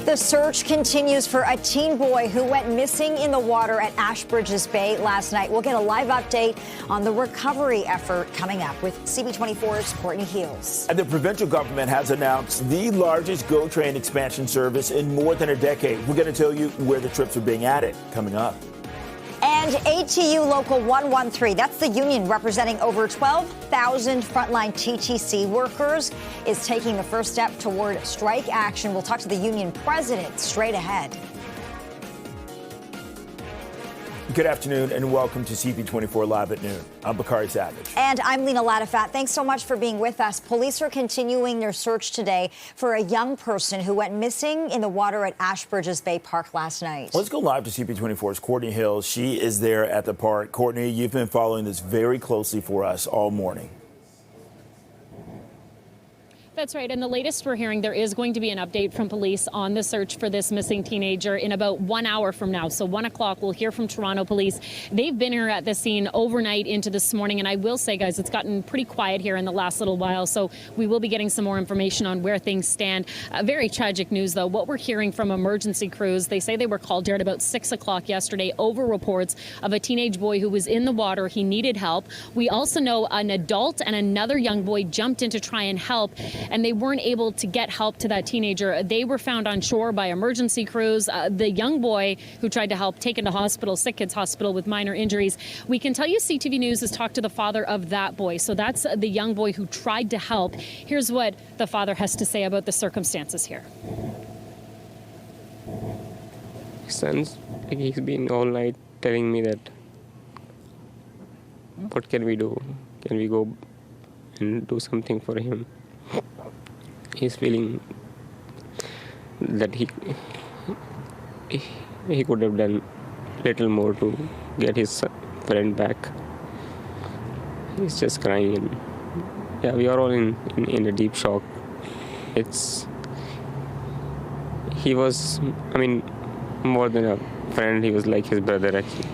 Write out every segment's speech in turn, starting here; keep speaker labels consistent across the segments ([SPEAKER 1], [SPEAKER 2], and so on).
[SPEAKER 1] The search continues for a teen boy who went missing in the water at Ashbridge's Bay last night. We'll get a live update on the recovery effort coming up with CP24's Courtney Heels.
[SPEAKER 2] And the provincial government has announced the largest GO train expansion service in more than a decade. We're going to tell you where the trips are being added coming up.
[SPEAKER 1] And ATU Local 113, that's the union representing over 12,000 frontline TTC workers, is taking the first step toward strike action. We'll talk to the union president straight ahead.
[SPEAKER 2] Good afternoon and welcome to CP24 Live at Noon. I'm Bakari Savage.
[SPEAKER 1] And I'm Lena Latifat. Thanks so much for being with us. Police are continuing their search today for a young person who went missing in the water at Ashbridge's Bay Park last night.
[SPEAKER 2] Let's go live to CP24's Courtney Hills. She is there at the park. Courtney, you've been following this very closely for us all morning.
[SPEAKER 3] That's right. And the latest we're hearing, there is going to be an update from police on the search for this missing teenager in about 1 hour from now. So 1 o'clock, we'll hear from Toronto Police. They've been here at the scene overnight into this morning. And I will say, guys, it's gotten pretty quiet here in the last little while. So we will be getting some more information on where things stand. Very tragic news, though. What we're hearing from emergency crews, they say they were called here at about 6 o'clock yesterday over reports of a teenage boy who was in the water. He needed help. We also know an adult and another young boy jumped in to try and help, and they weren't able to get help to that teenager. They were found on shore by emergency crews. The young boy who tried to help taken to hospital, Sick Kids Hospital, with minor injuries. We can tell you CTV News has talked to the father of that boy. So that's the young boy who tried to help. Here's what the father has to say about the circumstances here.
[SPEAKER 4] Son's, he's been all night telling me that, what can we do? Can we go and do something for him? He's feeling that he could have done little more to get his friend back. He's just crying, and yeah, we are all in a deep shock. He was, I mean, more than a friend, he was like his brother actually.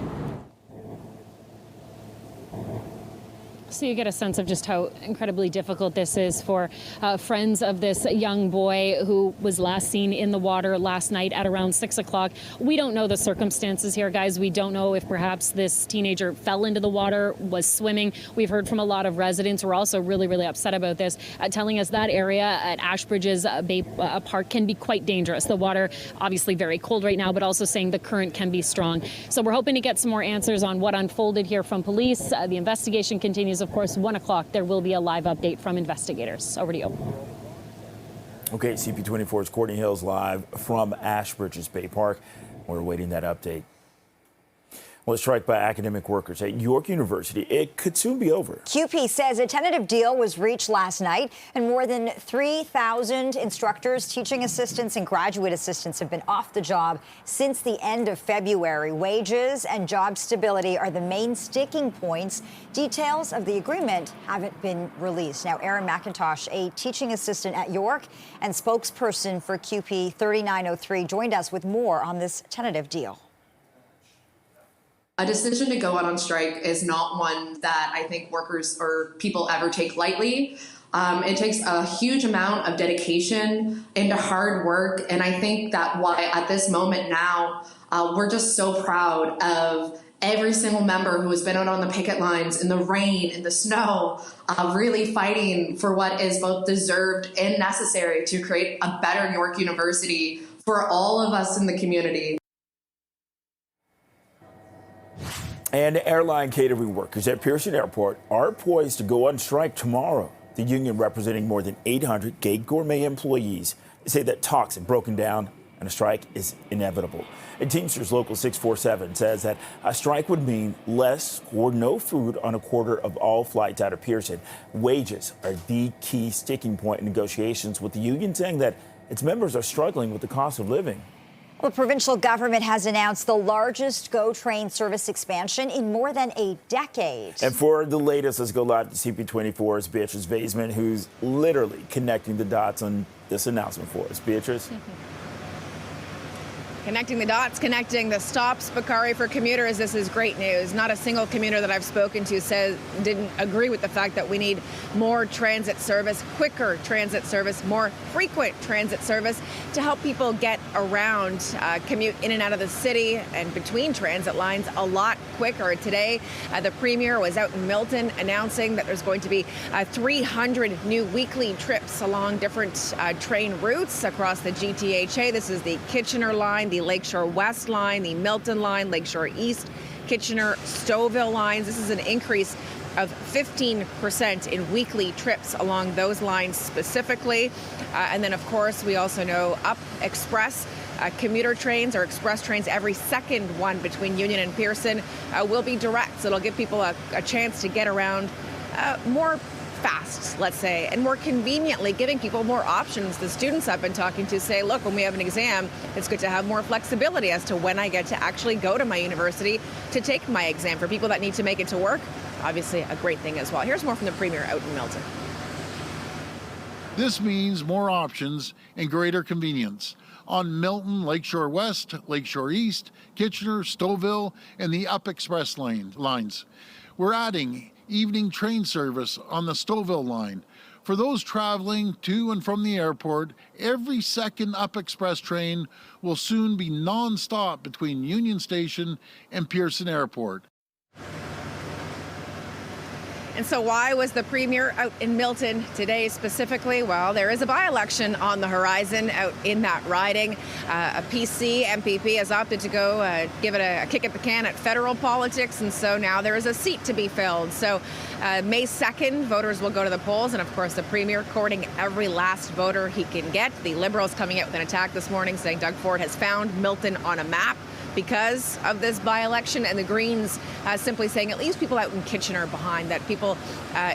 [SPEAKER 3] So you get a sense of just how incredibly difficult this is for friends of this young boy who was last seen in the water last night at around 6 o'clock. We don't know the circumstances here, guys. We don't know if perhaps this teenager fell into the water, was swimming. We've heard from a lot of residents who are also really, really upset about this, telling us that area at Ashbridge's Bay Park can be quite dangerous. The water obviously very cold right now, but also saying the current can be strong. So we're hoping to get some more answers on what unfolded here from police. The investigation continues. Of course, 1 o'clock, there will be a live update from investigators. Over to you.
[SPEAKER 2] Okay, CP24's Courtney Hills live from Ashbridge's Bay Park. We're awaiting that update. Well, a strike by academic workers at York University, it could soon be over.
[SPEAKER 1] CUPE says a tentative deal was reached last night, and more than 3,000 instructors, teaching assistants, and graduate assistants have been off the job since the end of February. Wages and job stability are the main sticking points. Details of the agreement haven't been released. Now, Erin McIntosh, a teaching assistant at York and spokesperson for CUPE 3903, joined us with more on this tentative deal.
[SPEAKER 5] A decision to go out on strike is not one that I think workers or people ever take lightly. It takes a huge amount of dedication into hard work, and I think that why at this moment now, we're just so proud of every single member who has been out on the picket lines in the rain, in the snow, really fighting for what is both deserved and necessary to create a better York University for all of us in the community.
[SPEAKER 2] And airline catering workers at Pearson Airport are poised to go on strike tomorrow. The union, representing more than 800 Gate Gourmet employees, say that talks have broken down and a strike is inevitable. And Teamsters Local 647 says that a strike would mean less or no food on a quarter of all flights out of Pearson. Wages are the key sticking point in negotiations, with the union saying that its members are struggling with the cost of living.
[SPEAKER 1] The provincial government has announced the largest GO train service expansion in more than a decade.
[SPEAKER 2] And for the latest, let's go live to CP24's Beatrice Vaisman, who's literally connecting the dots on this announcement for us. Beatrice?
[SPEAKER 6] Connecting the dots, connecting the stops, Bakari, for commuters, this is great news. Not a single commuter that I've spoken to didn't agree with the fact that we need more transit service, quicker transit service, more frequent transit service to help people get around, commute in and out of the city and between transit lines a lot quicker. Today, the Premier was out in Milton announcing that there's going to be 300 new weekly trips along different train routes across the GTHA. This is the Kitchener line, the Lakeshore West line, the Milton line, Lakeshore East, Kitchener, Stouffville lines. This is an increase of 15% in weekly trips along those lines specifically. And then, of course, we also know Up Express commuter trains or express trains, every second one between Union and Pearson will be direct. So it'll give people a chance to get around more fast, let's say, and more conveniently, giving people more options. The students I've been talking to say, look, when we have an exam, it's good to have more flexibility as to when I get to actually go to my university to take my exam. For people that need to make it to work, obviously a great thing as well. Here's more from the Premier out in Milton.
[SPEAKER 7] This means more options and greater convenience on Milton, Lakeshore West, Lakeshore East, Kitchener, Stouffville, and the Up Express lines. We're adding evening train service on the Stouffville line. For those traveling to and from the airport, every second Up Express train will soon be non-stop between Union Station and Pearson Airport.
[SPEAKER 6] And so why was the Premier out in Milton today specifically? Well, there is a by-election on the horizon out in that riding. A PC MPP has opted to go give it a kick at the can at federal politics, and so now there is a seat to be filled. So May 2nd, voters will go to the polls, and of course the Premier courting every last voter he can get. The Liberals coming out with an attack this morning saying Doug Ford has found Milton on a map because of this by-election, and the Greens simply saying it leaves people out in Kitchener behind, that people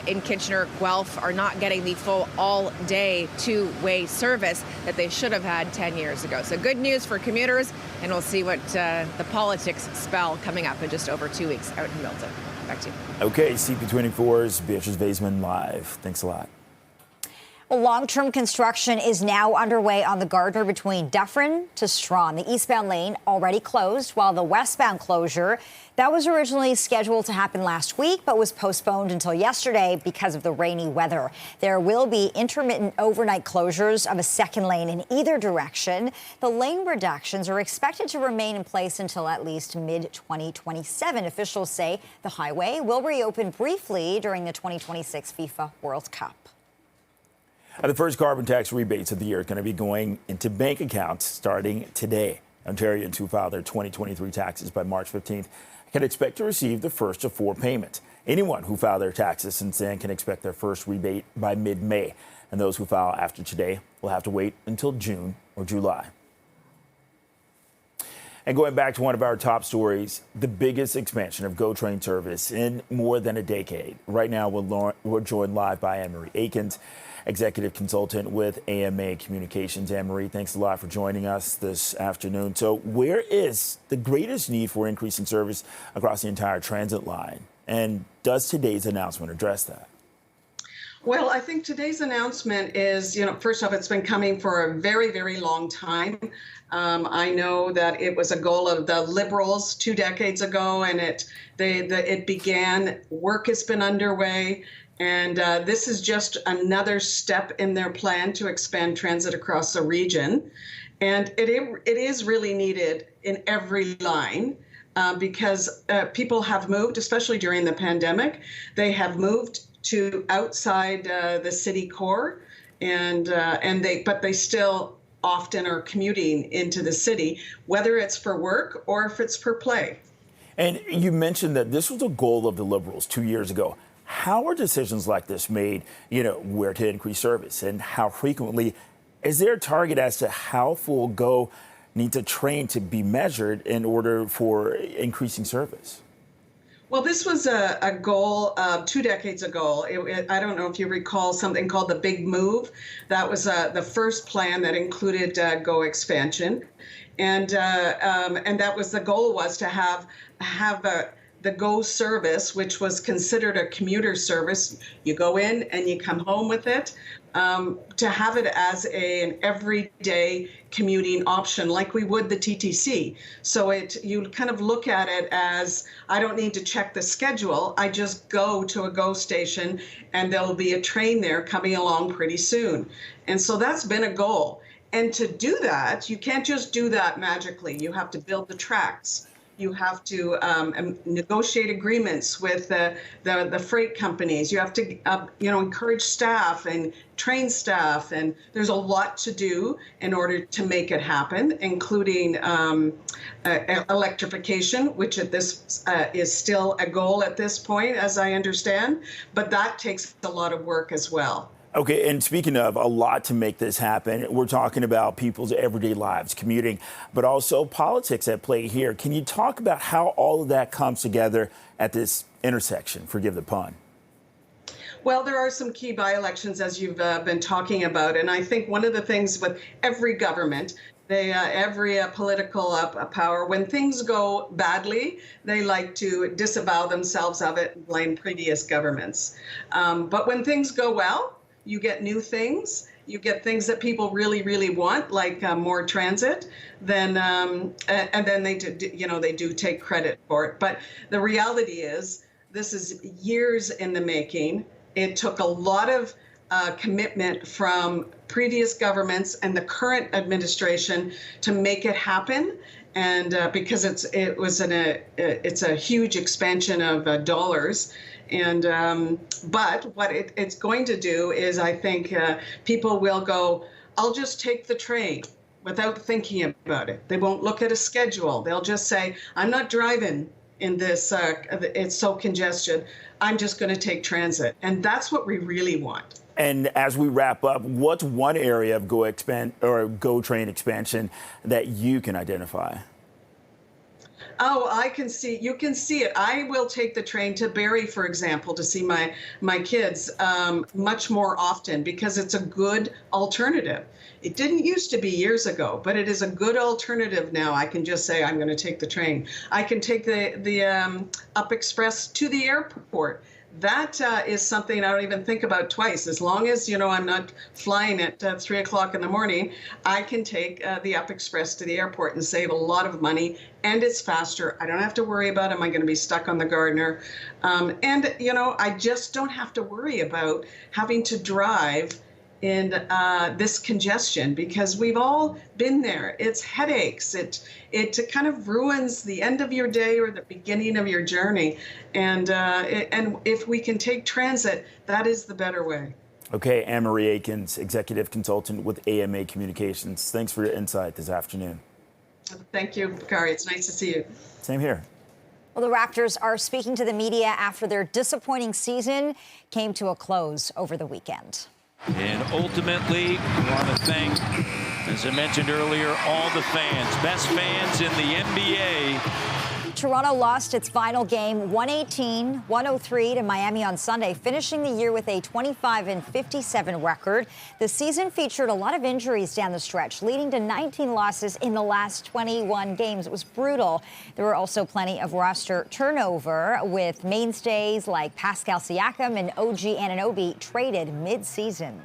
[SPEAKER 6] in Kitchener, Guelph are not getting the full all-day two-way service that they should have had 10 years ago. So good news for commuters, and we'll see what the politics spell coming up in just over 2 weeks out in Milton. Back to you.
[SPEAKER 2] Okay, CP24's Beatrice Vaisman live. Thanks a lot.
[SPEAKER 1] Well, long-term construction is now underway on the Gardner between Dufferin to Strawn. The eastbound lane already closed, while the westbound closure that was originally scheduled to happen last week but was postponed until yesterday because of the rainy weather. There will be intermittent overnight closures of a second lane in either direction. The lane reductions are expected to remain in place until at least mid-2027. Officials say the highway will reopen briefly during the 2026 FIFA World Cup.
[SPEAKER 2] The first carbon tax rebates of the year are going to be going into bank accounts starting today. Ontarians who file their 2023 taxes by March 15th can expect to receive the first of 4 payments. Anyone who filed their taxes since then can expect their first rebate by mid-May. And those who file after today will have to wait until June or July. And going back to one of our top stories, the biggest expansion of GO train service in more than a decade. Right now, we're joined live by Anne-Marie Akins, executive consultant with AMA Communications. Anne-Marie, thanks a lot for joining us this afternoon. So where is the greatest need for increasing service across the entire transit line? And does today's announcement address that?
[SPEAKER 8] Well, I think today's announcement is, first off, it's been coming for a very, very long time. I know that it was a goal of the Liberals 2 decades ago, and it began. Work has been underway. And this is just another step in their plan to expand transit across the region. And it is really needed in every line because people have moved, especially during the pandemic. They have moved to outside the city core, but they still often are commuting into the city, whether it's for work or if it's for play.
[SPEAKER 2] And you mentioned that this was a goal of the Liberals 2 years ago. How are decisions like this made, where to increase service, and how frequently? Is there a target as to how full GO needs a train to be measured in order for increasing service?
[SPEAKER 8] Well, this was a goal 2 decades ago. I don't know if you recall something called the Big Move. That was the first plan that included GO expansion. And that was the goal, was to have the GO service, which was considered a commuter service, you go in and you come home with it, to have it as an everyday commuting option like we would the TTC. So you kind of look at it as, I don't need to check the schedule. I just go to a GO station and there'll be a train there coming along pretty soon. And so that's been a goal. And to do that, you can't just do that magically. You have to build the tracks. You have to negotiate agreements with the freight companies. You have to, encourage staff and train staff. And there's a lot to do in order to make it happen, including electrification, which at this is still a goal at this point, as I understand. But that takes a lot of work as well.
[SPEAKER 2] Okay, and speaking of a lot to make this happen, we're talking about people's everyday lives, commuting, but also politics at play here. Can you talk about how all of that comes together at this intersection? Forgive the pun.
[SPEAKER 8] Well, there are some key by-elections, as you've been talking about, and I think one of the things with every government, every political power, when things go badly, they like to disavow themselves of it and blame previous governments. But when things go well, you get new things. You get things that people really, really want, like more transit. And then they do take credit for it. But the reality is, this is years in the making. It took a lot of commitment from previous governments and the current administration to make it happen. And because it's a huge expansion of dollars. And but what it's going to do is, I think people will go, I'll just take the train without thinking about it. They won't look at a schedule. They'll just say, I'm not driving in this, it's so congested. I'm just going to take transit. And that's what we really want.
[SPEAKER 2] And as we wrap up, what's one area of GO train expansion that you can identify?
[SPEAKER 8] Oh, you can see it. I will take the train to Barrie, for example, to see my kids much more often because it's a good alternative. It didn't used to be years ago, but it is a good alternative now. I can just say I'm going to take the train. I can take the Up Express to the airport. That is something I don't even think about twice. As long as, I'm not flying at 3 o'clock in the morning, I can take the Up Express to the airport and save a lot of money. And it's faster. I don't have to worry about, am I going to be stuck on the Gardner? I just don't have to worry about having to drive in this congestion, because we've all been there. It's headaches. It kind of ruins the end of your day or the beginning of your journey. And if we can take transit, that is the better way.
[SPEAKER 2] Okay, Anne-Marie Aikens, Executive Consultant with AMA Communications. Thanks for your insight this afternoon.
[SPEAKER 8] Thank you, Bakari. It's nice to see you.
[SPEAKER 2] Same here.
[SPEAKER 1] Well, the Raptors are speaking to the media after their disappointing season came to a close over the weekend.
[SPEAKER 9] And ultimately, we want to thank, as I mentioned earlier, all the fans, best fans in the NBA.
[SPEAKER 1] Toronto lost its final game 118-103 to Miami on Sunday, finishing the year with a 25-57 record. The season featured a lot of injuries down the stretch, leading to 19 losses in the last 21 games. It was brutal. There were also plenty of roster turnover, with mainstays like Pascal Siakam and OG Anunoby traded mid-season.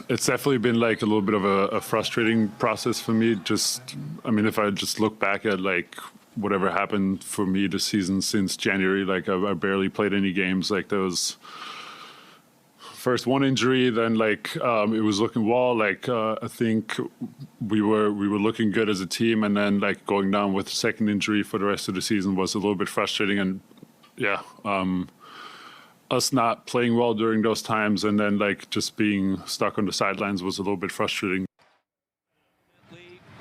[SPEAKER 10] It's definitely been like a little bit of a frustrating process for me. If I just look back at like whatever happened for me this season since January, like I barely played any games. Like there was first one injury, then like it was looking well. Like I think we were looking good as a team, and then like going down with the second injury for the rest of the season was a little bit frustrating. And yeah. Us not playing well during those times and then like just being stuck on the sidelines was a little bit frustrating.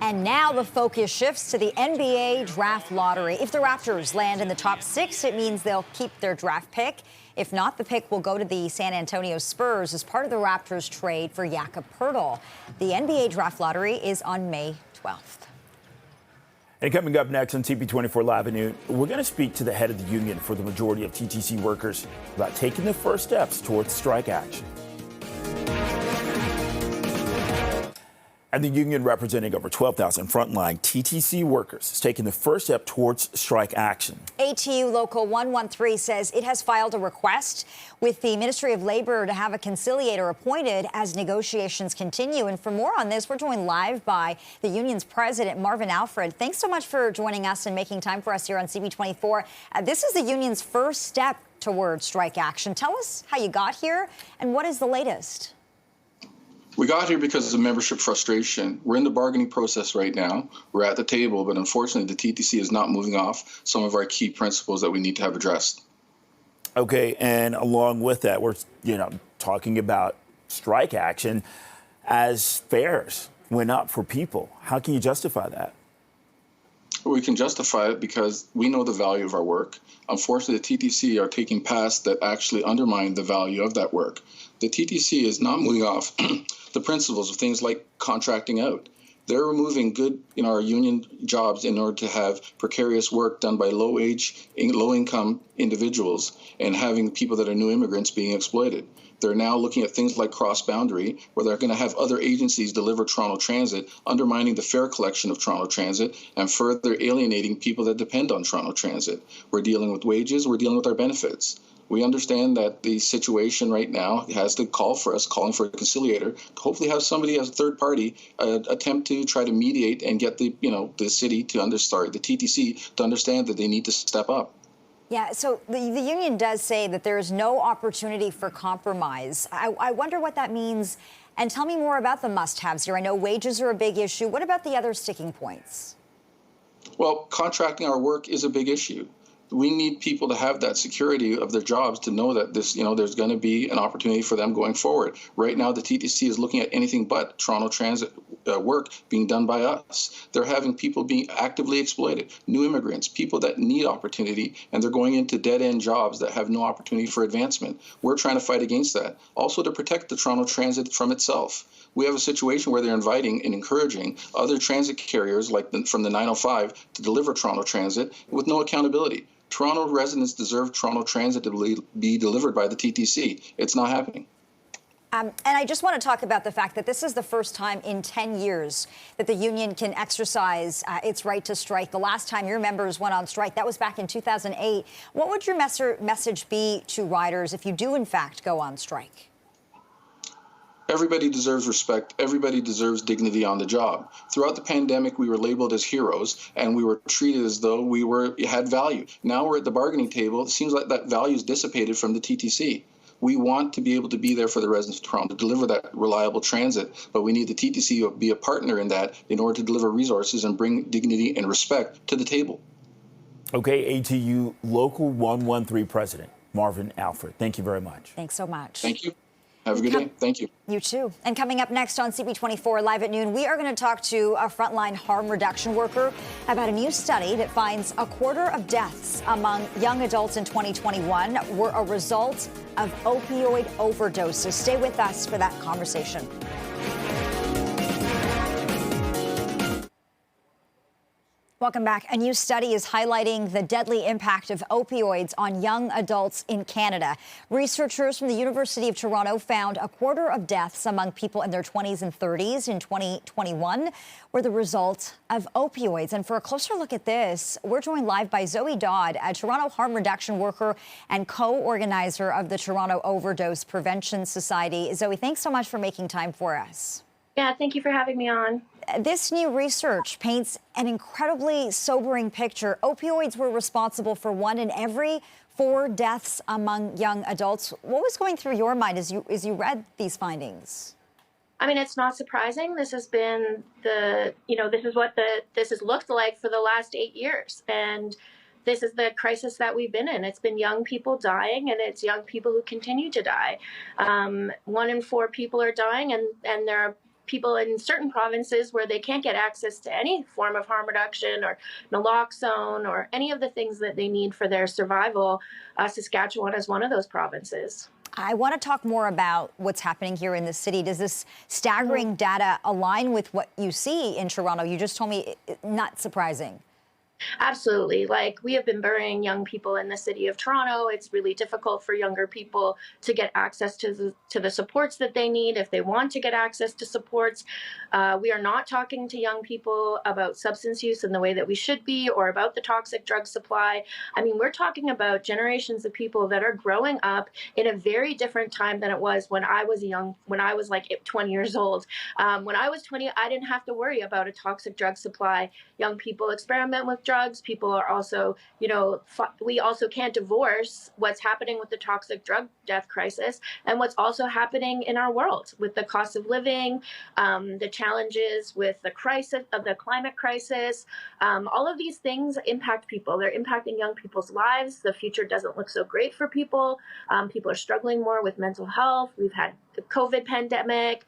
[SPEAKER 1] And now the focus shifts to the NBA draft lottery. If the Raptors land in the top 6, it means they'll keep their draft pick. If not, the pick will go to the San Antonio Spurs as part of the Raptors trade for Jakob Poeltl. The NBA draft lottery is on May 12th.
[SPEAKER 2] And coming up next on CP24 Live at noon, we're going to speak to the head of the union for the majority of TTC workers about taking the first steps towards strike action. And the union representing over 12,000 frontline TTC workers is taking the first step towards strike action.
[SPEAKER 1] ATU Local 113 says it has filed a request with the Ministry of Labor to have a conciliator appointed as negotiations continue. And for more on this, we're joined live by the union's president, Marvin Alfred. Thanks so much for joining us and making time for us here on CP24. This is the union's first step towards strike action. Tell us how you got here and what is the latest?
[SPEAKER 11] We got here because of membership frustration. We're in the bargaining process right now. We're at the table, but unfortunately, the TTC is not moving off some of our key principles that we need to have addressed.
[SPEAKER 2] Okay, and along with that, we're talking about strike action as fares went up for people. How can you justify that?
[SPEAKER 11] We can justify it because we know the value of our work. Unfortunately, the TTC are taking paths that actually undermine the value of that work. The TTC is not moving off the principles of things like contracting out. They're removing good our union jobs in order to have precarious work done by low-income individuals and having people that are new immigrants being exploited. They're now looking at things like cross-boundary, where they're going to have other agencies deliver Toronto Transit, undermining the fare collection of Toronto Transit and further alienating people that depend on Toronto Transit. We're dealing with wages, we're dealing with our benefits. We understand that the situation right now has to calling for a conciliator, hopefully have somebody as a third party attempt to try to mediate and get the city to the TTC to understand that they need to step up.
[SPEAKER 1] Yeah, so the union does say that there is no opportunity for compromise. I wonder what that means. And tell me more about the must-haves here. I know wages are a big issue. What about the other sticking points?
[SPEAKER 11] Well, contracting our work is a big issue. We need people to have that security of their jobs to know that there's going to be an opportunity for them going forward. Right now, the TTC is looking at anything but Toronto Transit work being done by us. They're having people being actively exploited, new immigrants, people that need opportunity, and they're going into dead-end jobs that have no opportunity for advancement. We're trying to fight against that. Also to protect the Toronto Transit from itself. We have a situation where they're inviting and encouraging other transit carriers, like from the 905, to deliver Toronto Transit with no accountability. Toronto residents deserve Toronto Transit to be delivered by the TTC. It's not happening.
[SPEAKER 1] And I just want to talk about the fact that this is the first time in 10 years that the union can exercise its right to strike. The last time your members went on strike, that was back in 2008. What would your message be to riders if you do, in fact, go on strike?
[SPEAKER 11] Everybody deserves respect. Everybody deserves dignity on the job. Throughout the pandemic, we were labeled as heroes, and we were treated as though we had value. Now we're at the bargaining table. It seems like that value is dissipated from the TTC. We want to be able to be there for the residents of Toronto, to deliver that reliable transit, but we need the TTC to be a partner in that in order to deliver resources and bring dignity and respect to the table.
[SPEAKER 2] Okay, ATU Local 113 President Marvin Alfred, thank you very much.
[SPEAKER 1] Thanks so much.
[SPEAKER 11] Thank you. Have a good day. Thank you.
[SPEAKER 1] You too. And coming up next on CP24 Live at noon, we are going to talk to a frontline harm reduction worker about a new study that finds a quarter of deaths among young adults in 2021 were a result of opioid overdoses. Stay with us for that conversation. Welcome back. A new study is highlighting the deadly impact of opioids on young adults in Canada. Researchers from the University of Toronto found a quarter of deaths among people in their 20s and 30s in 2021 were the result of opioids. And for a closer look at this, we're joined live by Zoe Dodd, a Toronto harm reduction worker and co-organizer of the Toronto Overdose Prevention Society. Zoe, thanks so much for making time for us.
[SPEAKER 12] Yeah, thank you for having me on.
[SPEAKER 1] This new research paints an incredibly sobering picture. Opioids were responsible for 1 in every 4 deaths among young adults. What was going through your mind as you read these findings?
[SPEAKER 12] I mean, it's not surprising. This has been this has looked like for the last 8 years. And this is the crisis that we've been in. It's been young people dying, and it's young people who continue to die. 1 in 4 people are dying, and there are people in certain provinces where they can't get access to any form of harm reduction or naloxone or any of the things that they need for their survival. Saskatchewan is one of those provinces.
[SPEAKER 1] I want to talk more about what's happening here in the city. Does this staggering data align with what you see in Toronto? You just told me not surprising.
[SPEAKER 12] Absolutely. Like, we have been burying young people in the city of Toronto. It's really difficult for younger people to get access to the supports that they need if they want to get access to supports. We are not talking to young people about substance use in the way that we should be, or about the toxic drug supply. I mean, we're talking about generations of people that are growing up in a very different time than it was when I was like 20 years old. When I was 20, I didn't have to worry about a toxic drug supply. Young people experiment with drugs. People are also, we also can't divorce what's happening with the toxic drug death crisis and what's also happening in our world with the cost of living, the challenges with the crisis of the climate crisis. All of these things impact people. They're impacting young people's lives. The future doesn't look so great for people. People are struggling more with mental health. We've had the COVID pandemic.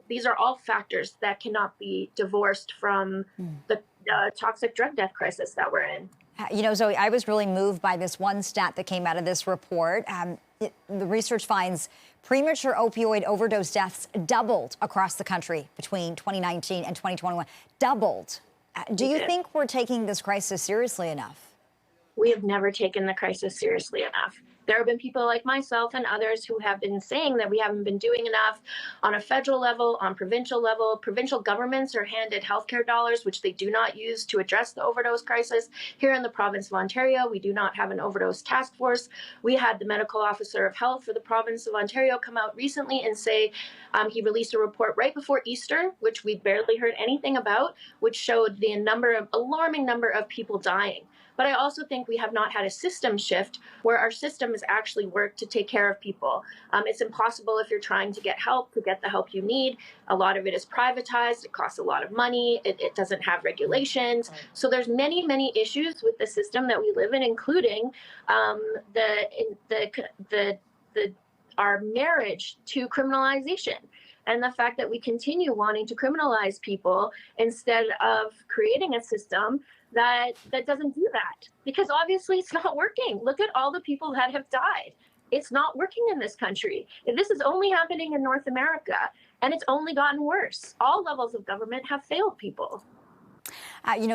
[SPEAKER 12] These are all factors that cannot be divorced from the toxic drug death crisis that we're in.
[SPEAKER 1] Zoe, I was really moved by this one stat that came out of this report. The research finds premature opioid overdose deaths doubled across the country between 2019 and 2021. Doubled. Do you think we're taking this crisis seriously enough?
[SPEAKER 12] We have never taken the crisis seriously enough. There have been people like myself and others who have been saying that we haven't been doing enough on a federal level, on provincial level. Provincial governments are handed healthcare dollars, which they do not use to address the overdose crisis. Here in the province of Ontario, we do not have an overdose task force. We had the medical officer of health for the province of Ontario come out recently and say he released a report right before Easter, which we barely heard anything about, which showed the alarming number of people dying. But I also think we have not had a system shift where our system has actually worked to take care of people. It's impossible if you're trying to get help, to get the help you need. A lot of it is privatized. It costs a lot of money. It doesn't have regulations. So there's many, many issues with the system that we live in, including our marriage to criminalization. And the fact that we continue wanting to criminalize people instead of creating a system that doesn't do that, because obviously it's not working. Look at all the people that have died. It's not working in this country. This is only happening in North America, and it's only gotten worse. All levels of government have failed people.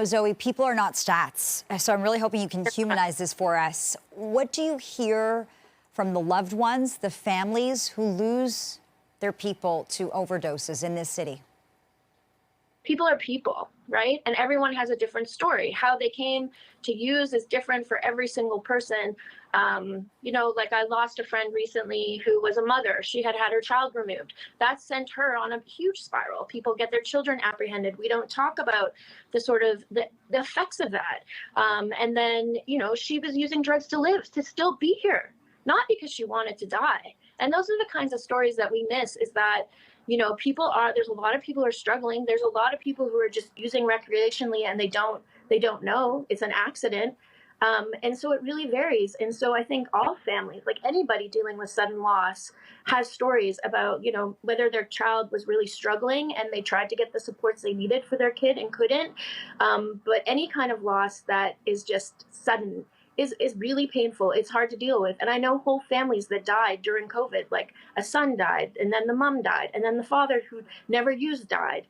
[SPEAKER 1] Zoe, people are not stats, so I'm really hoping you can humanize this for us. What do you hear from the loved ones, the families who lose their people to overdoses in this city?
[SPEAKER 12] People are people, right? And everyone has a different story. How they came to use is different for every single person. Like I lost a friend recently who was a mother. She had her child removed. That sent her on a huge spiral. People get their children apprehended. We don't talk about the sort of the effects of that. And then, she was using drugs to live, to still be here, not because she wanted to die. And those are the kinds of stories that we miss, is that there's a lot of people who are struggling. There's a lot of people who are just using recreationally and they don't know it's an accident. And so it really varies. And so I think all families, like anybody dealing with sudden loss, has stories about, whether their child was really struggling and they tried to get the supports they needed for their kid and couldn't. But any kind of loss that is just sudden is really painful. It's hard to deal with. And I know whole families that died during COVID, like a son died, and then the mom died, and then the father who never used died.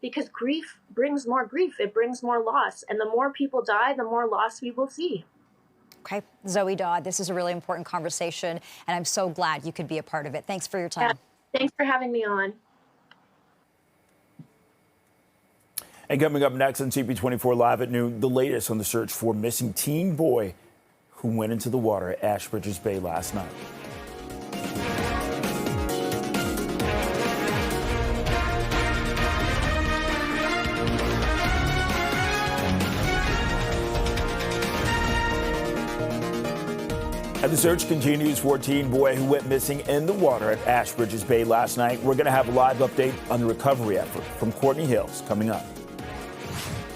[SPEAKER 12] Because grief brings more grief. It brings more loss. And the more people die, the more loss we will see.
[SPEAKER 1] Okay, Zoe Dodd, this is a really important conversation, and I'm so glad you could be a part of it. Thanks for your time.
[SPEAKER 12] Yeah, thanks for having me on.
[SPEAKER 2] And coming up next on CP24 Live at noon, the latest on the search for missing teen boy who went into the water at Ashbridge's Bay last night. And the search continues for a teen boy who went missing in the water at Ashbridge's Bay last night. We're going to have a live update on the recovery effort from Courtney Hills coming up.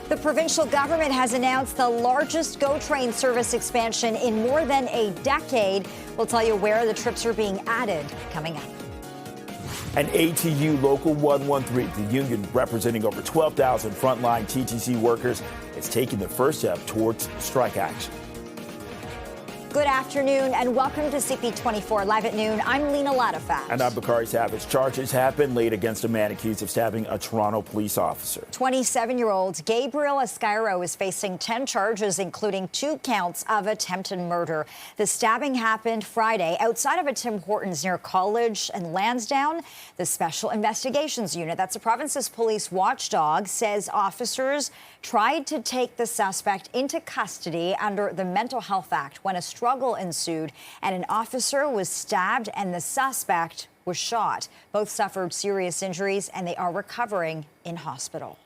[SPEAKER 1] The provincial government has announced the largest GO train service expansion in more than a decade. We'll tell you where the trips are being added coming up.
[SPEAKER 2] And ATU Local 113, the union representing over 12,000 frontline TTC workers, is taking the first step towards strike action.
[SPEAKER 1] Good afternoon and welcome to CP24 Live at Noon. I'm Lena Latafat.
[SPEAKER 2] And I'm Bakari Savage. Charges have been laid against a man accused of stabbing a Toronto police officer. 27-year-old Gabriel Escairo is facing 10 charges, including 2 counts of attempted murder. The stabbing happened Friday outside of a Tim Hortons near College and Lansdowne. The Special Investigations Unit, that's the province's police watchdog, says officers tried to take the suspect into custody under the Mental Health Act when a struggle ensued and an officer was stabbed and the suspect was shot. Both suffered serious injuries and they are recovering in hospital.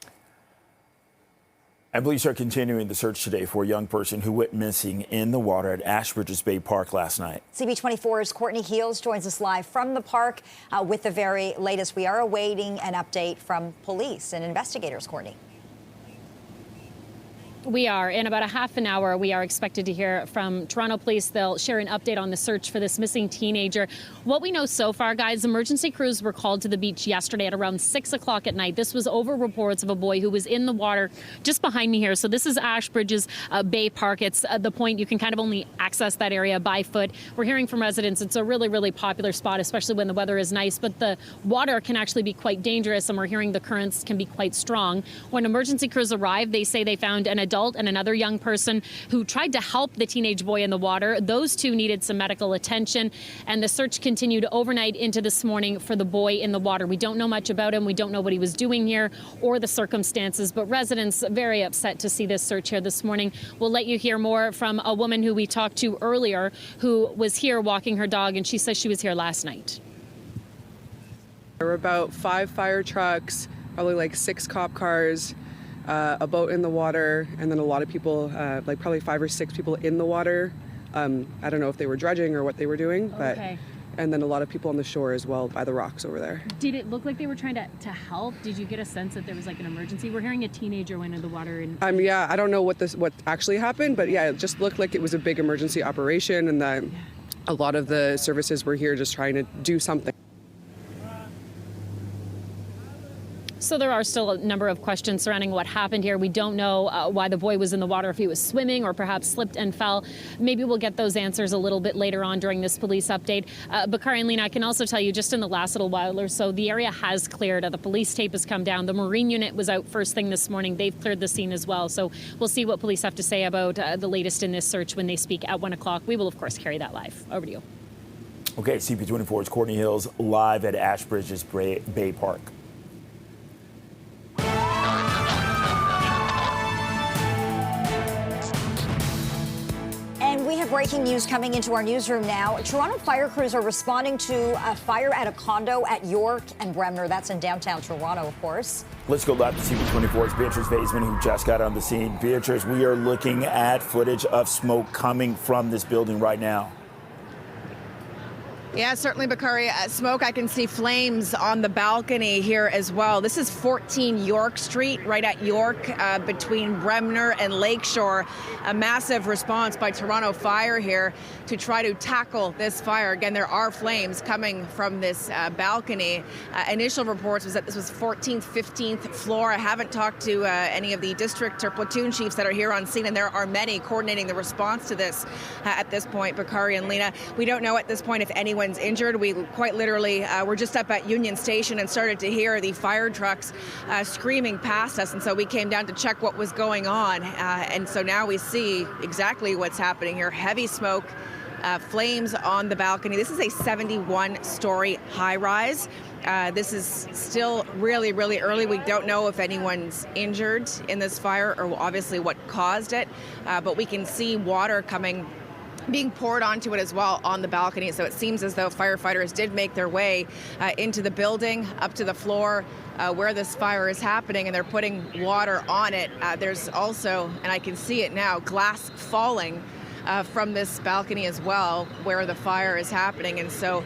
[SPEAKER 2] And police are continuing the search today for a young person who went missing in the water at Ashbridge's Bay Park last night.
[SPEAKER 1] CP24's Courtney Heels joins us live from the park with the very latest. We are awaiting an update from police and investigators, Courtney.
[SPEAKER 3] We are. In about a half an hour, we are expected to hear from Toronto Police. They'll share an update on the search for this missing teenager. What we know so far, guys, emergency crews were called to the beach yesterday at around 6 o'clock at night. This was over reports of a boy who was in the water just behind me here. So this is Ashbridge's Bay Park. It's the point you can kind of only access that area by foot. We're hearing from residents it's a really, really popular spot, especially when the weather is nice. But the water can actually be quite dangerous, and we're hearing the currents can be quite strong. When emergency crews arrived, they say they found an adult and another young person who tried to help the teenage boy in the water. Those two needed some medical attention, and the search continued overnight into this morning for the boy in the water. We don't know much about him. We don't know what he was doing here or the circumstances, but residents very upset to see this search here this morning. We'll let you hear more from a woman who we talked to earlier who was here walking her dog, and she says she was here last night.
[SPEAKER 13] There were about 5 fire trucks, probably like 6 cop cars, a boat in the water, and then a lot of people, like probably 5 or 6 people in the water. I don't know if they were dredging or what they were doing, but and then a lot of people on the shore as well by the rocks over there.
[SPEAKER 3] Did it look like they were trying to help? Did you get a sense that there was like an emergency? We're hearing a teenager went in the water. And
[SPEAKER 13] yeah, I don't know what actually happened, but yeah, it just looked like it was a big emergency operation, and that a lot of the services were here just trying to do something.
[SPEAKER 3] So there are still a number of questions surrounding what happened here. We don't know why the boy was in the water, if he was swimming or perhaps slipped and fell. Maybe we'll get those answers a little bit later on during this police update. Bakari and Lena, I can also tell you just in the last little while or so, the area has cleared. The police tape has come down. The Marine unit was out first thing this morning. They've cleared the scene as well. So we'll see what police have to say about the latest in this search when they speak at 1 o'clock. We will, of course, carry that live. Over to you.
[SPEAKER 2] Okay, CP24's Courtney Hills live at Ashbridge's Bay Park.
[SPEAKER 1] And we have breaking news coming into our newsroom now. Toronto fire crews are responding to a fire at a condo at York and Bremner. That's in downtown Toronto, of course.
[SPEAKER 2] Let's go live to CP24's Beatrice Vaisman, who just got on the scene. Beatrice, we are looking at footage of smoke coming from this building right now.
[SPEAKER 6] Yeah, certainly, Bakari. Smoke, I can see flames on the balcony here as well. This is 14 York Street, right at York, between Bremner and Lakeshore. A massive response by Toronto Fire here to try to tackle this fire. Again, there are flames coming from this balcony. Initial reports was that this was 14th, 15th floor. I haven't talked to any of the district or platoon chiefs that are here on scene, and there are many coordinating the response to this at this point. Bakari and Lena, we don't know at this point if anyone's injured. We quite literally were just up at Union Station and started to hear the fire trucks screaming past us, and so we came down to check what was going on, and so now we see exactly what's happening here. Heavy smoke, flames on the balcony. This is a 71-story high-rise. This is still really, really early. We don't know if anyone's injured in this fire or obviously what caused it, but we can see water being poured onto it as well on the balcony. So it seems as though firefighters did make their way into the building, up to the floor where this fire is happening, and they're putting water on it. There's also, and I can see it now, glass falling from this balcony as well where the fire is happening. And so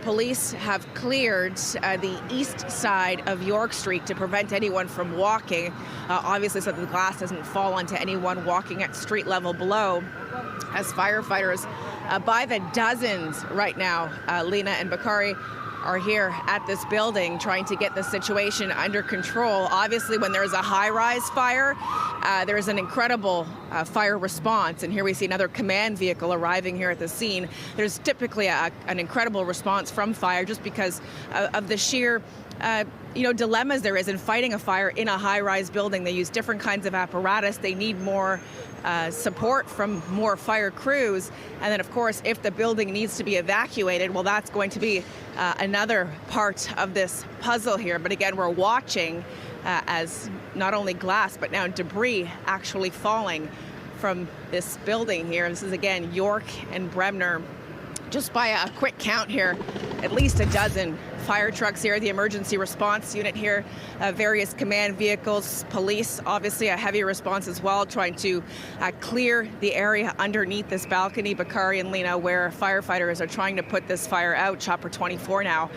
[SPEAKER 6] police have cleared the east side of York Street to prevent anyone from walking, obviously so that the glass doesn't fall onto anyone walking at street level below, as firefighters by the dozens right now, Lena and Bakari, are here at this building trying to get the situation under control. Obviously, when there's a high-rise fire, there is an incredible fire response. And here we see another command vehicle arriving here at the scene. There's typically an incredible response from fire just because of the sheer dilemmas there is in fighting a fire in a high-rise building. They use different kinds of apparatus. They need more support from more fire crews. And then, of course, if the building needs to be evacuated, well, that's going to be another part of this puzzle here. But again, we're watching as not only glass, but now debris actually falling from this building here. This is, again, York and Bremner. Just by a quick count here, at least a dozen fire trucks here, the emergency response unit here, various command vehicles, police, obviously a heavy response as well, trying to clear the area underneath this balcony, Bakari and Lena, where firefighters are trying to put this fire out. Chopper 24 now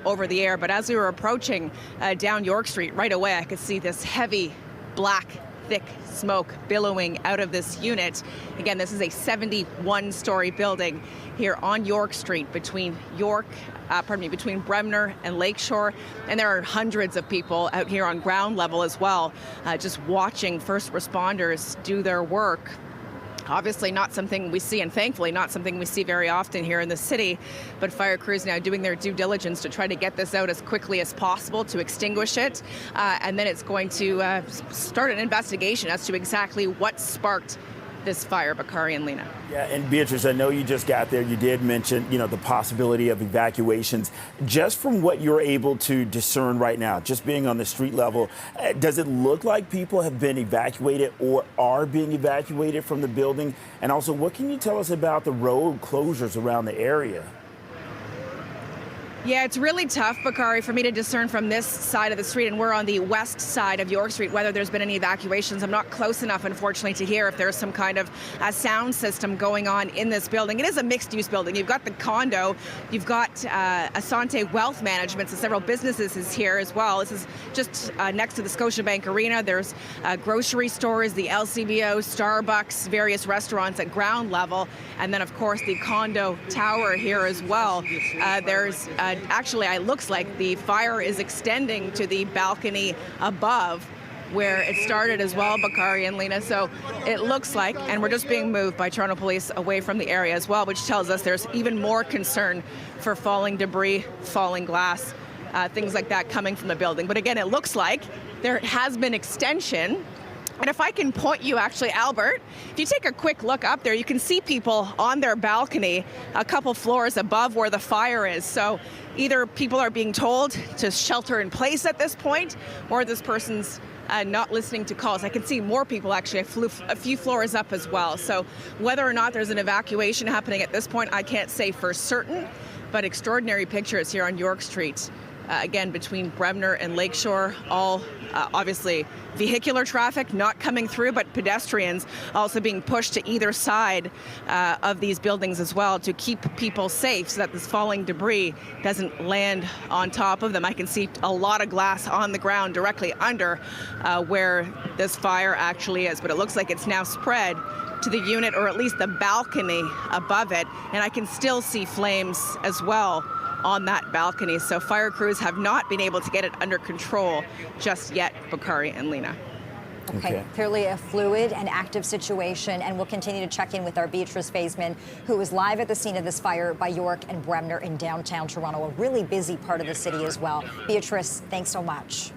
[SPEAKER 6] over the air. But as we were approaching down York Street, right away I could see this heavy black thick smoke billowing out of this unit. Again, this is a 71-story building here on York Street between between Bremner and Lakeshore. And there are hundreds of people out here on ground level as well, just watching first responders do their work. Obviously not something we see, and thankfully not something we see very often here in the city, but fire crews now doing their due diligence to try to get this out as quickly as possible to extinguish it. And then it's going to start an investigation as to exactly what sparked this fire, Bakari and Lena.
[SPEAKER 2] Yeah, and Beatrice, I know you just got there. You did mention, the possibility of evacuations. Just from what you're able to discern right now, just being on the street level, does it look like people have been evacuated or are being evacuated from the building? And also, what can you tell us about the road closures around the area?
[SPEAKER 6] Yeah, it's really tough, Bakari, for me to discern from this side of the street, and we're on the west side of York Street, whether there's been any evacuations. I'm not close enough, unfortunately, to hear if there's some kind of sound system going on in this building. It is a mixed-use building. You've got the Condo, you've got Asante Wealth Management, so several businesses is here as well. This is just next to the Scotiabank Arena. There's grocery stores, the LCBO, Starbucks, various restaurants at ground level, and then, of course, the Condo Tower here as well. There's actually, it looks like the fire is extending to the balcony above where it started as well, Bakari and Lena. So it looks like, and we're just being moved by Toronto Police away from the area as well, which tells us there's even more concern for falling debris, falling glass, things like that coming from the building. But again, it looks like there has been extension. And if I can point you, actually, Albert, if you take a quick look up there, you can see people on their balcony a couple floors above where the fire is. So either people are being told to shelter in place at this point, or this person's not listening to calls. I can see more people actually a few floors up as well. So whether or not there's an evacuation happening at this point, I can't say for certain, but extraordinary pictures here on York Street. Again, between Bremner and Lakeshore, all obviously vehicular traffic not coming through, but pedestrians also being pushed to either side of these buildings as well to keep people safe so that this falling debris doesn't land on top of them. I can see a lot of glass on the ground directly under where this fire actually is, but it looks like it's now spread to the unit, or at least the balcony above it, and I can still see flames as well on that balcony. So fire crews have not been able to get it under control just yet, Bakari and Lena.
[SPEAKER 1] Okay, clearly a fluid and active situation, and we'll continue to check in with our Beatrice Faisman, who is live at the scene of this fire by York and Bremner in downtown Toronto, a really busy part of the city as well. Beatrice, thanks so much.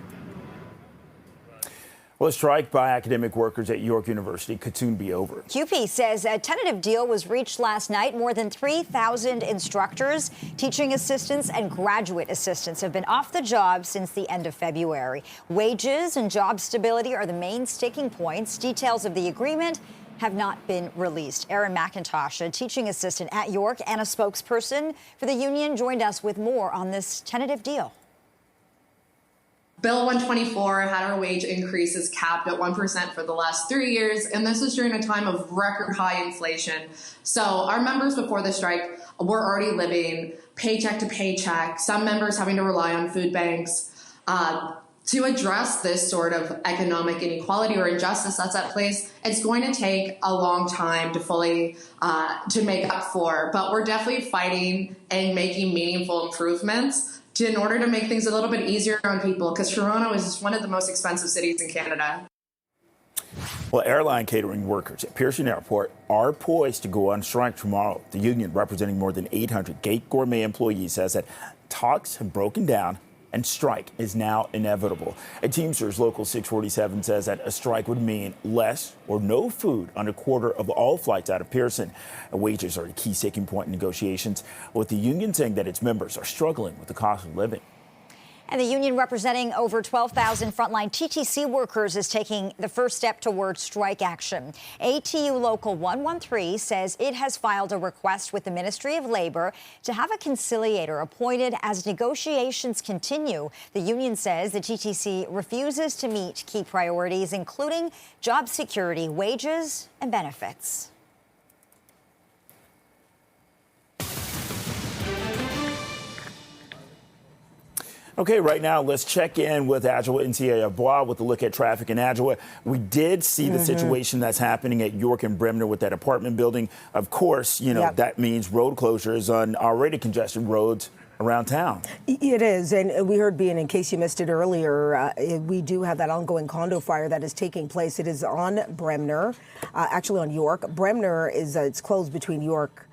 [SPEAKER 2] Well, a strike by academic workers at York University could soon be over.
[SPEAKER 1] CUPE says a tentative deal was reached last night. More than 3,000 instructors, teaching assistants, and graduate assistants have been off the job since the end of February. Wages and job stability are the main sticking points. Details of the agreement have not been released. Erin McIntosh, a teaching assistant at York and a spokesperson for the union, joined us with more on this tentative deal.
[SPEAKER 5] Bill 124 had our wage increases capped at 1% for the last 3 years, and this is during a time of record high inflation. So our members before the strike were already living paycheck to paycheck, some members having to rely on food banks. To address this sort of economic inequality or injustice that's at place, it's going to take a long time to fully to make up for, but we're definitely fighting and making meaningful improvements in order to make things a little bit easier on people, because Toronto is one of the most expensive cities in Canada.
[SPEAKER 2] Well, airline catering workers at Pearson Airport are poised to go on strike tomorrow. The union, representing more than 800 Gate Gourmet employees, says that talks have broken down and strike is now inevitable. A Teamsters Local 647 says that a strike would mean less or no food on a quarter of all flights out of Pearson. Wages are a key sticking point in negotiations, with the union saying that its members are struggling with the cost of living.
[SPEAKER 1] And the union, representing over 12,000 frontline TTC workers, is taking the first step toward strike action. ATU Local 113 says it has filed a request with the Ministry of Labor to have a conciliator appointed as negotiations continue. The union says the TTC refuses to meet key priorities, including job security, wages, and benefits.
[SPEAKER 2] Okay, right now, let's check in with Adjoa Nsia with a look at traffic in Adjoa. We did see the situation that's happening at York and Bremner with that apartment building. Of course, that means road closures on already congested roads around town.
[SPEAKER 14] It is, and we heard, in case you missed it earlier, we do have that ongoing condo fire that is taking place. It is on Bremner, actually on York. Bremner is it's closed between York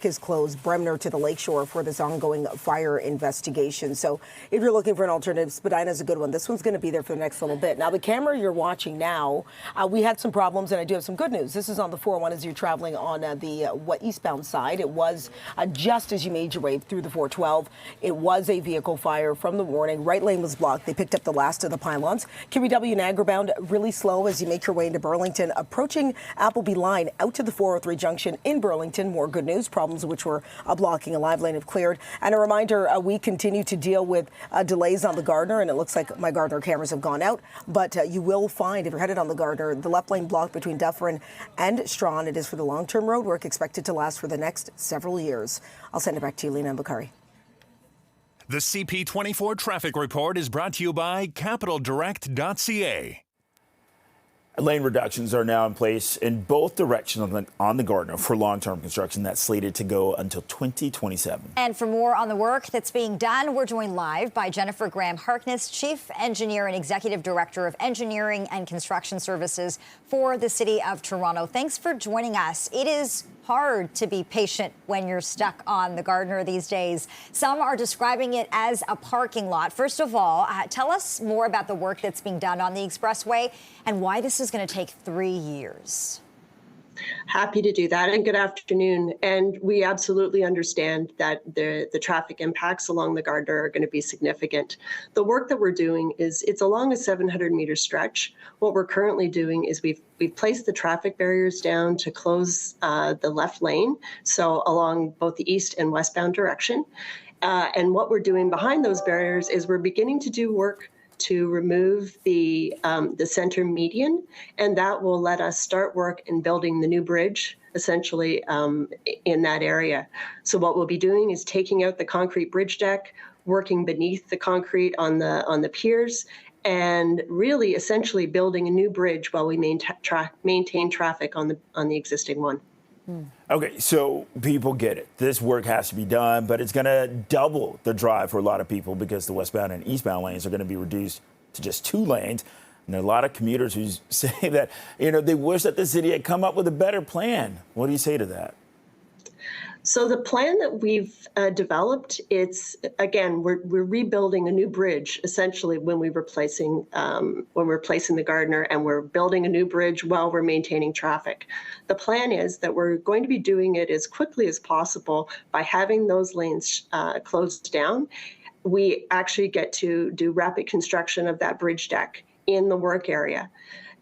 [SPEAKER 14] is closed, Bremner to the lakeshore for this ongoing fire investigation. So if you're looking for an alternative, Spadina's a good one. This one's going to be there for the next little bit. Now, the camera you're watching now, we had some problems, and I do have some good news. This is on the 401 as you're traveling on the eastbound side. It was just as you made your way through the 412. It was a vehicle fire from the warning. Right lane was blocked. They picked up the last of the pylons. QEW Niagara bound really slow as you make your way into Burlington. Approaching Appleby line out to the 403 junction in Burlington. More good news. Problems which were blocking a live lane have cleared. And a reminder, we continue to deal with delays on the Gardner, and it looks like my Gardner cameras have gone out. But you will find, if you're headed on the Gardner, the left lane blocked between Dufferin and Strawn. It is for the long-term road work expected to last for the next several years. I'll send it back to you, Lena and Bakari.
[SPEAKER 15] The CP24 traffic report is brought to you by CapitalDirect.ca.
[SPEAKER 2] Lane reductions are now in place in both directions on the Gardner for long-term construction that's slated to go until 2027.
[SPEAKER 1] And for more on the work that's being done, we're joined live by Jennifer Graham-Harkness, Chief Engineer and Executive Director of Engineering and Construction Services for the City of Toronto. Thanks for joining us. It is hard to be patient when you're stuck on the Gardner these days. Some are describing it as a parking lot. First of all, tell us more about the work that's being done on the expressway and why this is going to take 3 years.
[SPEAKER 16] Happy to do that, and good afternoon. And we absolutely understand that the traffic impacts along the Gardner are going to be significant. The work that we're doing it's along a 700-meter stretch. What we're currently doing is we've placed the traffic barriers down to close the left lane, so along both the east and westbound direction. And what we're doing behind those barriers is we're beginning to do work to remove the center median, and that will let us start work in building the new bridge, essentially in that area. So what we'll be doing is taking out the concrete bridge deck, working beneath the concrete on the piers, and really essentially building a new bridge while we maintain traffic on the existing one.
[SPEAKER 2] Okay, so people get it. This work has to be done, but it's going to double the drive for a lot of people because the westbound and eastbound lanes are going to be reduced to just 2 lanes. And there are a lot of commuters who say that, they wish that the city had come up with a better plan. What do you say to that?
[SPEAKER 16] So the plan that we've developed, we're rebuilding a new bridge essentially when we're replacing the Gardner, and we're building a new bridge while we're maintaining traffic. The plan is that we're going to be doing it as quickly as possible by having those lanes closed down. We actually get to do rapid construction of that bridge deck in the work area.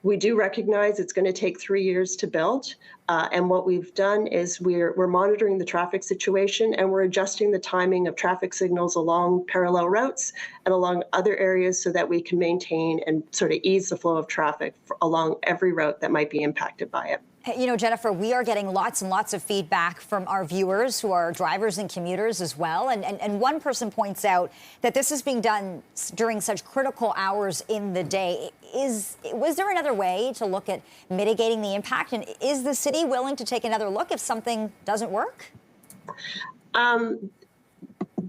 [SPEAKER 16] We do recognize it's going to take 3 years to build. And what we've done is we're monitoring the traffic situation, and we're adjusting the timing of traffic signals along parallel routes and along other areas so that we can maintain and sort of ease the flow of traffic along every route that might be impacted by it.
[SPEAKER 1] Jennifer, we are getting lots and lots of feedback from our viewers who are drivers and commuters as well. And one person points out that this is being done during such critical hours in the day. Was there another way to look at mitigating the impact? And is the city willing to take another look if something doesn't work?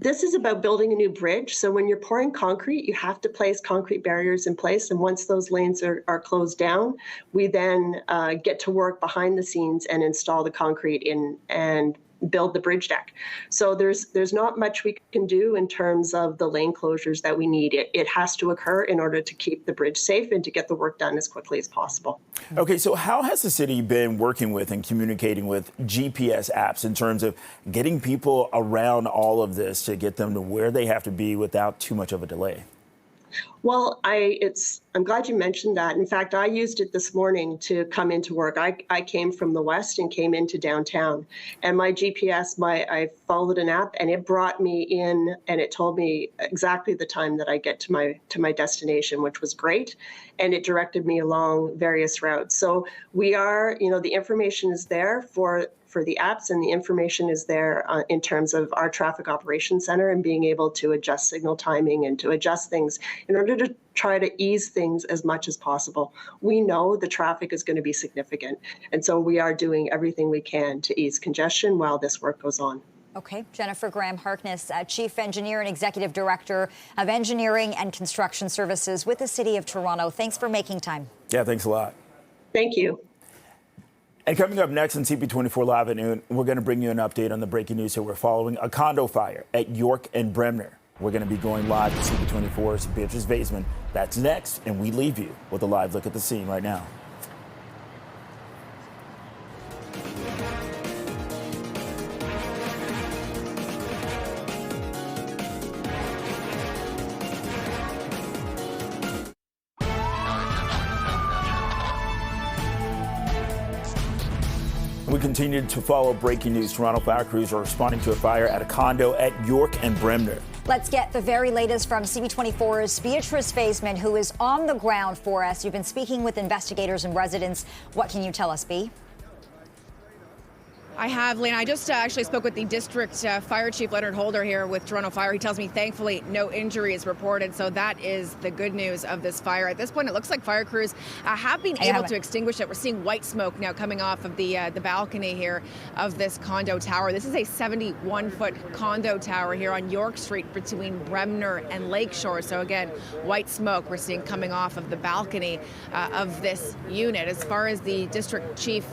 [SPEAKER 16] This is about building a new bridge. So when you're pouring concrete, you have to place concrete barriers in place. And once those lanes are closed down, we then get to work behind the scenes and install the concrete in and build the bridge deck. So there's not much we can do in terms of the lane closures that we need. It has to occur in order to keep the bridge safe and to get the work done as quickly as possible.
[SPEAKER 2] Okay, so how has the city been working with and communicating with GPS apps in terms of getting people around all of this to get them to where they have to be without too much of a delay?
[SPEAKER 16] Well, I'm glad you mentioned that. In fact, I used it this morning to come into work. I came from the west and came into downtown, and my GPS, I followed an app, and it brought me in, and it told me exactly the time that I get to my destination, which was great, and it directed me along various routes. So we are, the information is there for the apps, and the information is there in terms of our traffic operations center and being able to adjust signal timing and to adjust things in order to try to ease things as much as possible. We know the traffic is going to be significant, and so we are doing everything we can to ease congestion while this work goes on.
[SPEAKER 1] Okay, Jennifer Graham-Harkness, Chief Engineer and Executive Director of Engineering and Construction Services with the City of Toronto. Thanks for making time.
[SPEAKER 2] Yeah, thanks a lot.
[SPEAKER 16] Thank you.
[SPEAKER 2] And coming up next on CP24 Live at noon, we're going to bring you an update on the breaking news that we're following a condo fire at York and Bremner. We're going to be going live to CP24's Beatrice Vaisman. That's next, and we leave you with a live look at the scene right now. We continue to follow breaking news. Toronto fire crews are responding to a fire at a condo at York and Bremner.
[SPEAKER 1] Let's get the very latest from CP24's Beatrice Vaisman, who is on the ground for us. You've been speaking with investigators and residents. What can you tell us, Bea?
[SPEAKER 6] I have, Lena. I just actually spoke with the district fire chief, Leonard Holder, here with Toronto Fire. He tells me, thankfully, no injuries reported. So that is the good news of this fire. At this point, it looks like fire crews have been able to extinguish it. We're seeing white smoke now coming off of the balcony here of this condo tower. This is a 71-foot condo tower here on York Street between Bremner and Lakeshore. So again, white smoke we're seeing coming off of the balcony of this unit. As far as the district chief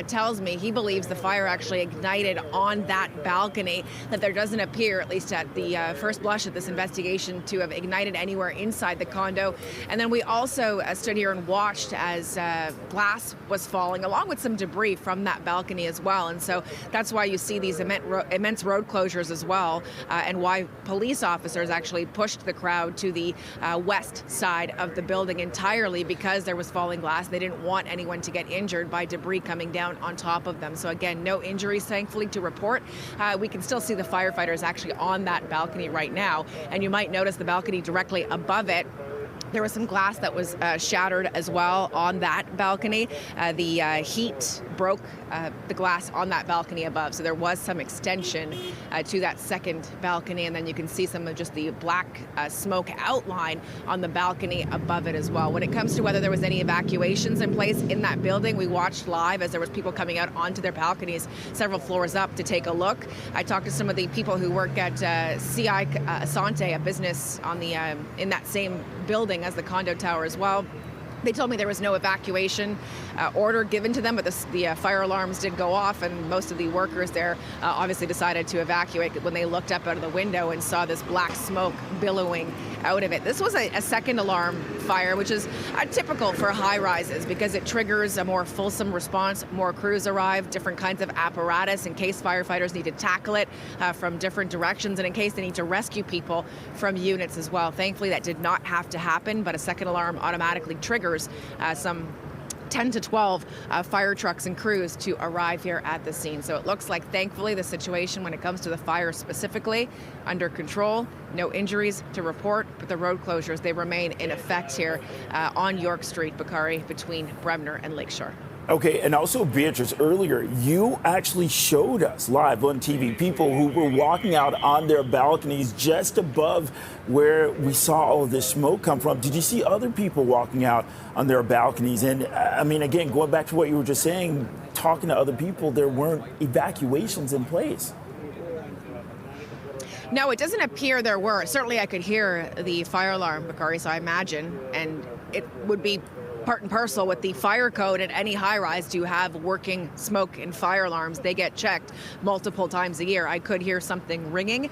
[SPEAKER 6] tells me, he believes the fire actually ignited on that balcony, that there doesn't appear, at least at the first blush of this investigation, to have ignited anywhere inside the condo. And then we also stood here and watched as glass was falling, along with some debris from that balcony as well. And so that's why you see these immense road closures as well, and why police officers actually pushed the crowd to the west side of the building entirely, because there was falling glass. They didn't want anyone to get injured by debris coming down on top of them. So again, no injuries, thankfully, to report. We can still see the firefighters actually on that balcony right now. And you might notice the balcony directly above it. There was some glass that was shattered as well on that balcony. The heat broke the glass on that balcony above, so there was some extension to that second balcony, and then you can see some of just the black smoke outline on the balcony above it as well. When it comes to whether there was any evacuations in place in that building, we watched live as there was people coming out onto their balconies several floors up to take a look. I talked to some of the people who work at CI Asante, a business on the in that same building as the condo tower as well. They told me there was no evacuation order given to them, but the fire alarms did go off, and most of the workers there obviously decided to evacuate when they looked up out of the window and saw this black smoke billowing out of it. This was a second alarm fire, which is typical for high rises because it triggers a more fulsome response. More crews arrive, different kinds of apparatus in case firefighters need to tackle it from different directions, and in case they need to rescue people from units as well. Thankfully, that did not have to happen, but a second alarm automatically triggers some 10 to 12 fire trucks and crews to arrive here at the scene. So it looks like, thankfully, the situation when it comes to the fire specifically under control. No injuries to report, but the road closures, they remain in effect here on York Street, Bakari, between Bremner and Lakeshore.
[SPEAKER 2] Okay, and also, Beatrice, earlier, you actually showed us live on TV people who were walking out on their balconies just above where we saw all of this smoke come from. Did you see other people walking out on their balconies? And I mean, again, going back to what you were just saying, talking to other people, there weren't evacuations in place.
[SPEAKER 6] No, it doesn't appear there were. Certainly I could hear the fire alarm, Bakari, so I imagine, and it would be part and parcel with the fire code at any high-rise. Do you have working smoke and fire alarms? They get checked multiple times a year. I could hear something ringing,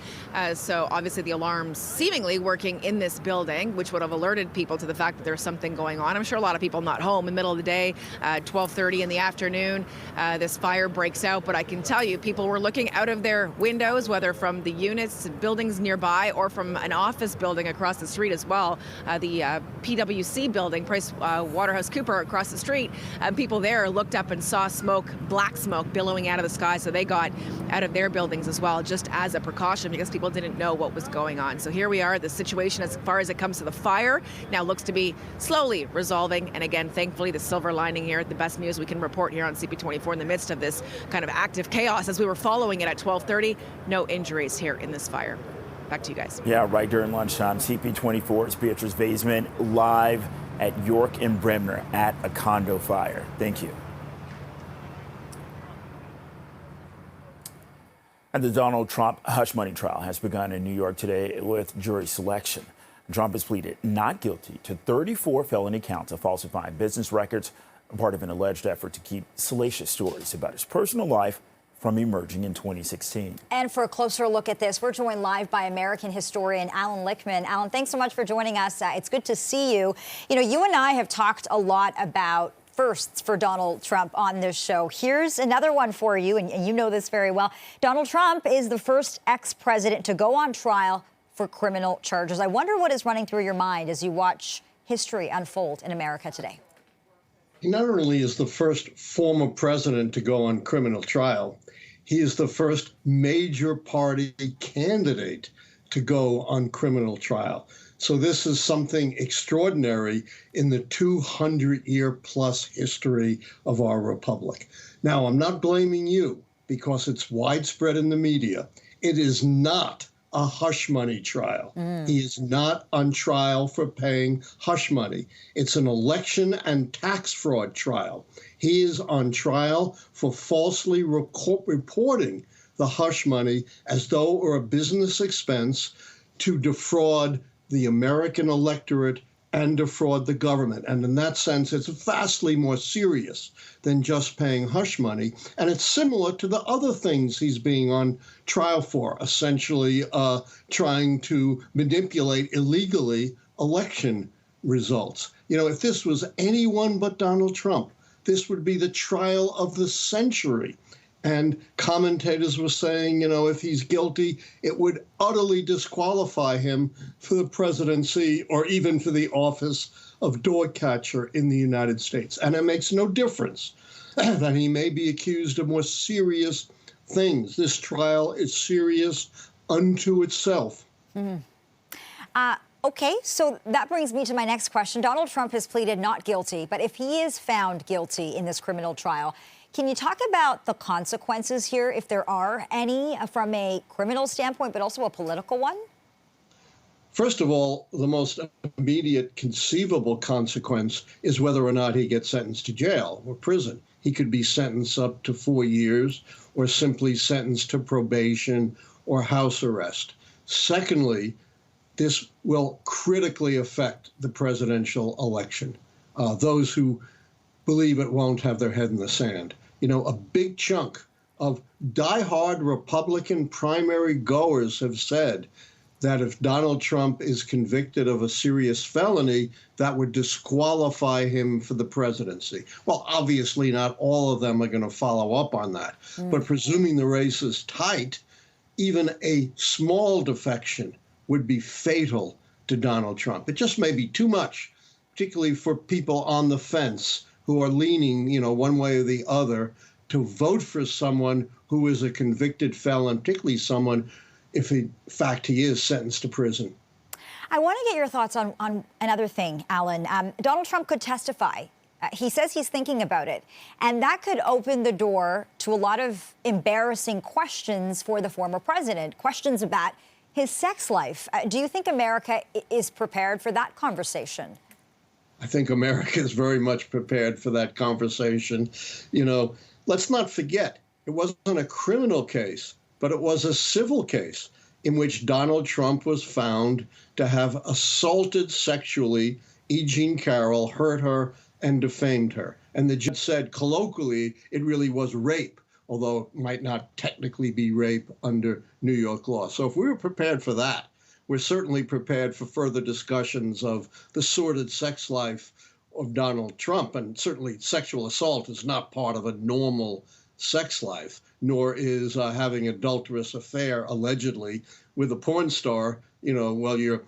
[SPEAKER 6] so obviously the alarm's seemingly working in this building, which would have alerted people to the fact that there's something going on. I'm sure a lot of people not home in the middle of the day, 12:30 in the afternoon, this fire breaks out, but I can tell you people were looking out of their windows, whether from the units, buildings nearby, or from an office building across the street as well, the PwC building, Price Waterhouse Cooper across the street. People there looked up and saw smoke, black smoke, billowing out of the sky, so they got out of their buildings as well, just as a precaution, because people didn't know what was going on. So here we are. The situation, as far as it comes to the fire, now looks to be slowly resolving. And again, thankfully, the silver lining here, the best news we can report here on CP24 in the midst of this kind of active chaos as we were following it at 12:30. No injuries here in this fire. Back to you guys.
[SPEAKER 2] Yeah, right during lunchtime. CP24's Beatrice Vaisman live at York and Bremner at a condo fire. Thank you. And the Donald Trump hush money trial has begun in New York today with jury selection. Trump has pleaded not guilty to 34 felony counts of falsifying business records, part of an alleged effort to keep salacious stories about his personal life from emerging in 2016.
[SPEAKER 1] And for a closer look at this, we're joined live by American historian Alan Lichtman. Alan, thanks so much for joining us. It's good to see you. You know, you and I have talked a lot about firsts for Donald Trump on this show. Here's another one for you, and you know this very well. Donald Trump is the first ex-president to go on trial for criminal charges. I wonder what is running through your mind as you watch history unfold in America today.
[SPEAKER 17] He not only is the first former president to go on criminal trial, he is the first major party candidate to go on criminal trial. So this is something extraordinary in the 200-year-plus history of our republic. Now, I'm not blaming you because it's widespread in the media. It is not a hush money trial. He is not on trial for paying hush money. It's an election and tax fraud trial. He is on trial for falsely reporting the hush money as though it were a business expense to defraud the American electorate and defraud the government. And in that sense, it's vastly more serious than just paying hush money. And it's similar to the other things he's being on trial for, essentially trying to manipulate illegally election results. You know, if this was anyone but Donald Trump, this would be the trial of the century. And commentators were saying, you know, if he's guilty, it would utterly disqualify him for the presidency or even for the office of dog catcher in the United States. And it makes no difference that he may be accused of more serious things. This trial is serious unto itself.
[SPEAKER 1] Okay, so that brings me to my next question. Donald Trump has pleaded not guilty, but if he is found guilty in this criminal trial, can you talk about the consequences here, if there are any, from a criminal standpoint, but also a political one?
[SPEAKER 17] First of all, the most immediate conceivable consequence is whether or not he gets sentenced to jail or prison. He could be sentenced up to 4 years or simply sentenced to probation or house arrest. Secondly, this will critically affect the presidential election. Those who believe it won't have their head in the sand. You know, a big chunk of diehard Republican primary goers have said that if Donald Trump is convicted of a serious felony, that would disqualify him for the presidency. Well, obviously not all of them are going to follow up on that. But presuming the race is tight, even a small defection would be fatal to Donald Trump. It just may be too much, particularly for people on the fence who are leaning, you know, one way or the other, to vote for someone who is a convicted felon, particularly someone, if in fact he is sentenced to prison.
[SPEAKER 1] I want to get your thoughts on another thing, Alan. Donald Trump could testify. He says he's thinking about it. And that could open the door to a lot of embarrassing questions for the former president, questions about his sex life. Do you think America is prepared for that conversation?
[SPEAKER 17] I think America is very much prepared for that conversation. You know, let's not forget, it wasn't a criminal case, but it was a civil case in which Donald Trump was found to have assaulted sexually E. Jean Carroll, hurt her, and defamed her. And the judge said colloquially it really was rape, although it might not technically be rape under New York law. So if we were prepared for that, we're certainly prepared for further discussions of the sordid sex life of Donald Trump. And certainly sexual assault is not part of a normal sex life, nor is having an adulterous affair, allegedly, with a porn star, while your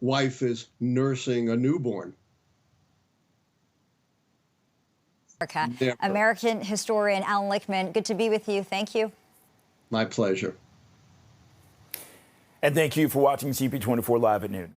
[SPEAKER 17] wife is nursing a newborn.
[SPEAKER 1] American historian Alan Lichtman, good to be with you. Thank you.
[SPEAKER 17] My pleasure.
[SPEAKER 2] And thank you for watching CP24 Live at noon.